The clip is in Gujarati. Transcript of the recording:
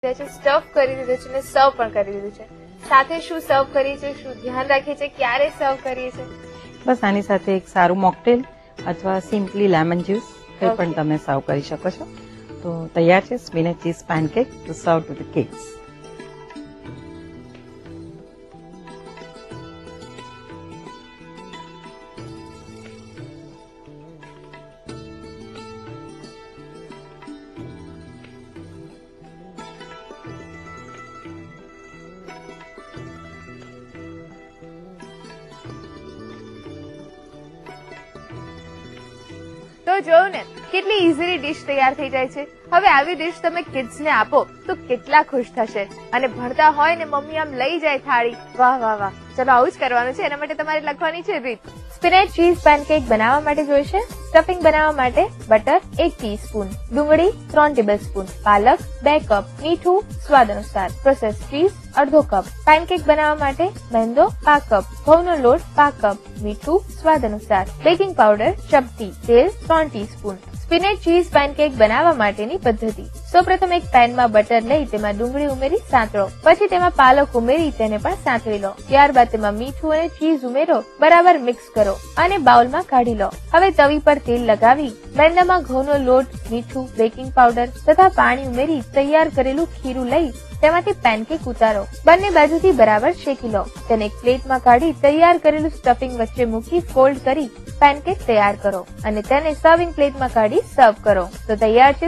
દીધા છે, સ્ટફ કરી દીધું છે અને સર્વ પણ કરી દીધું છે. સાથે શું સર્વ કરીએ છીએ, શું ધ્યાન રાખીએ છીએ, ક્યારે સર્વ કરીએ છીએ? બસ આની સાથે એક સારું મોકટેલ અથવા સિમ્પલી લેમન જ્યુસ કંઈ પણ તમે સર્વ કરી શકો છો. તો તૈયાર છે spinach cheese pancake to serve to the kids. તો જોયું ને કેટલી ઇઝીલી ડીશ તૈયાર થઈ જાય છે. હવે આવી ડીશ તમે કિડ્સ ને આપો તો કેટલા ખુશ થશે. અને ભણતા હોય ને મમ્મી આમ લઈ જાય થાળી, વાહ વાહ વાહ. ચલો આવું જ કરવાનું છે. એના માટે તમારે લખવાની છે રીત. સ્પિનેચ ચીઝ પેનકેક બનાવવા માટે જોઈશે સ્ટફિંગ બનાવવા માટે બટર 1 ટીસ્પૂન, ડુંગળી 3 ટેબલસ્પૂન, પાલક 2 કપ, મીઠું સ્વાદ અનુસાર, પ્રોસેસ ચીઝ અડધો કપ, પેનકેક બનાવવા માટે મેંદો 5 કપ, ઘઉંનો લોટ 5 કપ, મીઠું સ્વાદ અનુસાર, બેકિંગ પાવડર ચપટી, તેલ 3 ટીસ્પૂન. સ્પિનેચ ચીઝ પેનકેક બનાવવા માટેની પદ્ધતિ. સૌપ્રથમ એક પેનમાં બટર લઈ તેમાં ડુંગળી ઉમેરી સાંતળો, પછી તેમાં પાલક ઉમેરી તેને પણ સાંતળી લો. ત્યારબાદ તેમાં મીઠું અને ચીઝ ઉમેરો, બરાબર મિક્સ કરો અને બાઉલમાં કાઢી લો. હવે તવી પર તેલ લગાવી મેંદામાં ઘઉંનો લોટ, મીઠું, બેકિંગ પાવડર તથા પાણી ઉમેરી તૈયાર કરેલું ખીરું લઈ તેમાંથી પેનકેક ઉતારો. બંને બાજુથી બરાબર શેકી લો. તેને એક પ્લેટમાં કાઢી તૈયાર કરેલું સ્ટફિંગ વચ્ચે મૂકી ફોલ્ડ કરી પેનકેક તૈયાર કરો અને તેને સર્વિંગ પ્લેટમાં કાઢી સર્વ કરો. તો તૈયાર છે